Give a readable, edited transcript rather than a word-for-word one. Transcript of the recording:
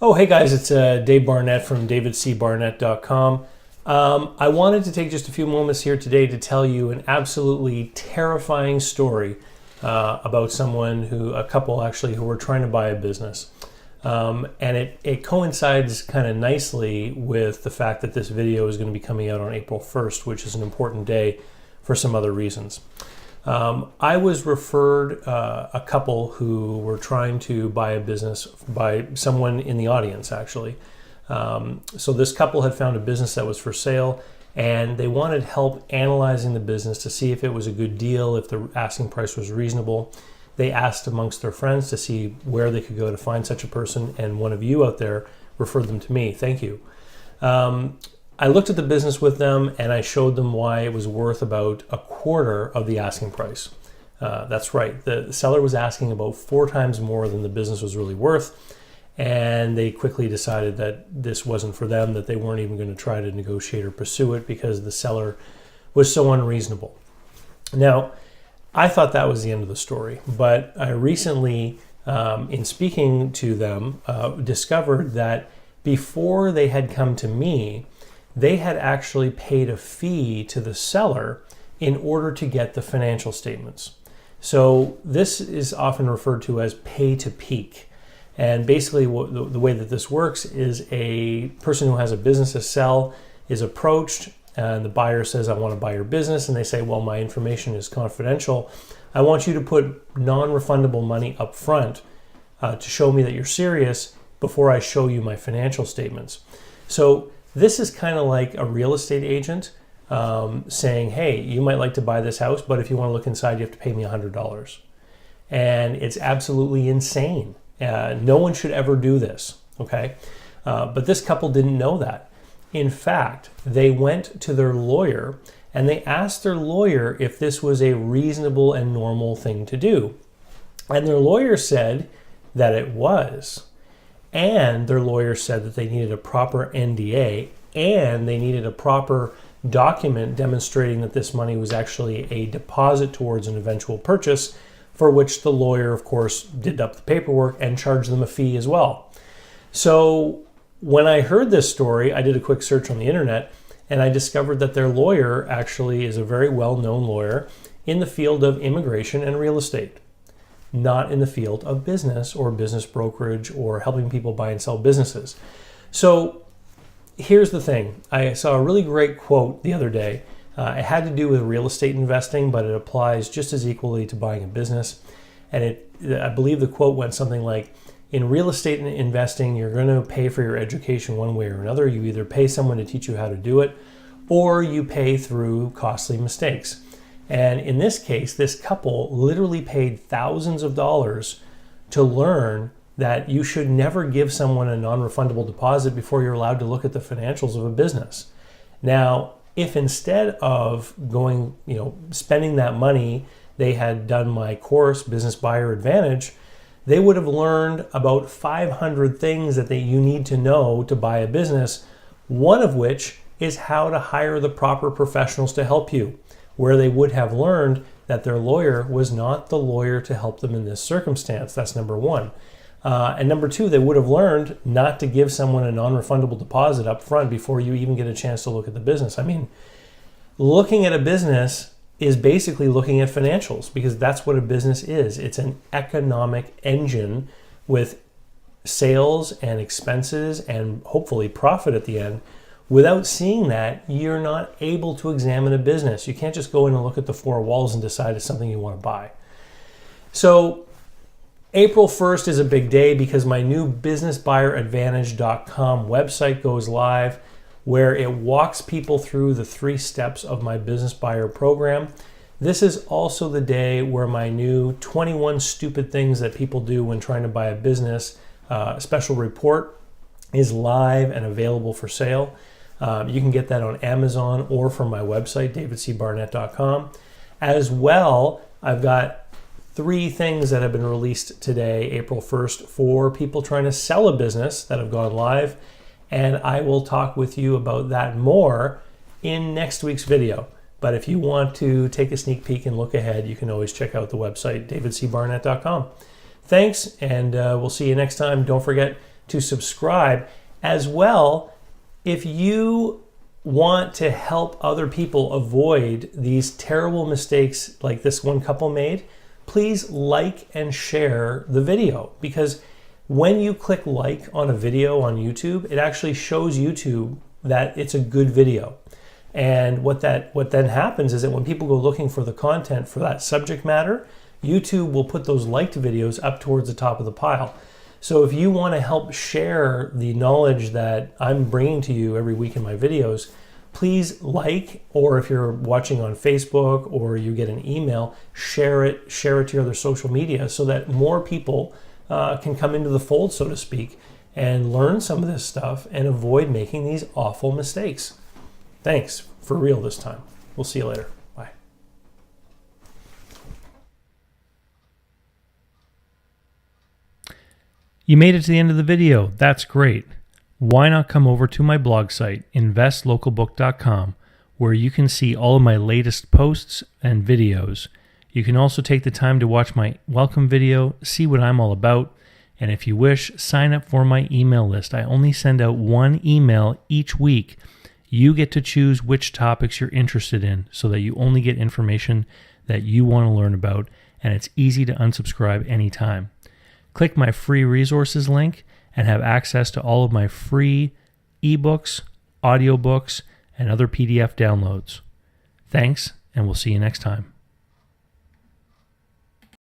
Oh, hey guys, it's Dave Barnett from davidcbarnett.com. I wanted to take just a few moments here today to tell you an absolutely terrifying story about a couple actually, who were trying to buy a business. And it coincides kind of nicely with the fact that this video is going to be coming out on April 1st, which is an important day for some other reasons. I was referred a couple who were trying to buy a business by someone in the audience, actually. So this couple had found a business that was for sale, and they wanted help analyzing the business to see if it was a good deal, if the asking price was reasonable. They asked amongst their friends to see where they could go to find such a person, and one of you out there referred them to me. Thank you. I looked at the business with them and I showed them why it was worth about a quarter of the asking price. That's right, the seller was asking about 4 times more than the business was really worth, and they quickly decided that this wasn't for them, that they weren't even going to try to negotiate or pursue it because the seller was so unreasonable. Now, I thought that was the end of the story, but I recently, in speaking to them, discovered that before they had come to me, they had actually paid a fee to the seller in order to get the financial statements. So this is often referred to as pay to peak. And basically the way that this works is a person who has a business to sell is approached, and the buyer says, I want to buy your business. And they say, well, my information is confidential. I want you to put non-refundable money up front to show me that you're serious before I show you my financial statements. So this is kind of like a real estate agent saying, hey, you might like to buy this house, but if you want to look inside, you have to pay me $100. And it's absolutely insane. No one should ever do this, okay? But this couple didn't know that. In fact, they went to their lawyer and they asked their lawyer if this was a reasonable and normal thing to do. And their lawyer said that it was. And their lawyer said that they needed a proper NDA and they needed a proper document demonstrating that this money was actually a deposit towards an eventual purchase, for which the lawyer, of course, did up the paperwork and charged them a fee as well. So when I heard this story, I did a quick search on the internet and I discovered that their lawyer actually is a very well-known lawyer in the field of immigration and real estate, not in the field of business or business brokerage or helping people buy and sell businesses. So here's the thing. I saw a really great quote the other day. It had to do with real estate investing, but it applies just as equally to buying a business. And I believe the quote went something like, in real estate investing, you're going to pay for your education one way or another. You either pay someone to teach you how to do it, or you pay through costly mistakes. And in this case, this couple literally paid thousands of dollars to learn that you should never give someone a non-refundable deposit before you're allowed to look at the financials of a business. Now, if instead of spending that money, they had done my course, Business Buyer Advantage, they would have learned about 500 things that you need to know to buy a business, one of which is how to hire the proper professionals to help you, where they would have learned that their lawyer was not the lawyer to help them in this circumstance. That's number one. And number two, they would have learned not to give someone a non-refundable deposit up front before you even get a chance to look at the business. I mean, looking at a business is basically looking at financials, because that's what a business is. It's an economic engine with sales and expenses and hopefully profit at the end. Without seeing that, you're not able to examine a business. You can't just go in and look at the 4 walls and decide it's something you want to buy. So April 1st is a big day because my new businessbuyeradvantage.com website goes live, where it walks people through the 3 steps of my business buyer program. This is also the day where my new 21 stupid things that people do when trying to buy a business special report is live and available for sale. You can get that on Amazon or from my website, davidcbarnett.com. As well, I've got 3 things that have been released today, April 1st, for people trying to sell a business that have gone live. And I will talk with you about that more in next week's video. But if you want to take a sneak peek and look ahead, you can always check out the website, davidcbarnett.com. Thanks, and we'll see you next time. Don't forget to subscribe. As well, if you want to help other people avoid these terrible mistakes like this one couple made, please like and share the video, because when you click like on a video on YouTube, it actually shows YouTube that it's a good video. And what then happens is that when people go looking for the content for that subject matter, YouTube will put those liked videos up towards the top of the pile. So if you want to help share the knowledge that I'm bringing to you every week in my videos, please like, or if you're watching on Facebook or you get an email, share it to your other social media so that more people can come into the fold, so to speak, and learn some of this stuff and avoid making these awful mistakes. Thanks, for real this time. We'll see you later. Bye. You made it to the end of the video. That's great. Why not come over to my blog site, investlocalbook.com, where you can see all of my latest posts and videos. You can also take the time to watch my welcome video, see what I'm all about, and if you wish, sign up for my email list. I only send out one email each week. You get to choose which topics you're interested in so that you only get information that you want to learn about, and it's easy to unsubscribe anytime. Click my free resources link and have access to all of my free ebooks, audiobooks, and other PDF downloads. Thanks, and we'll see you next time.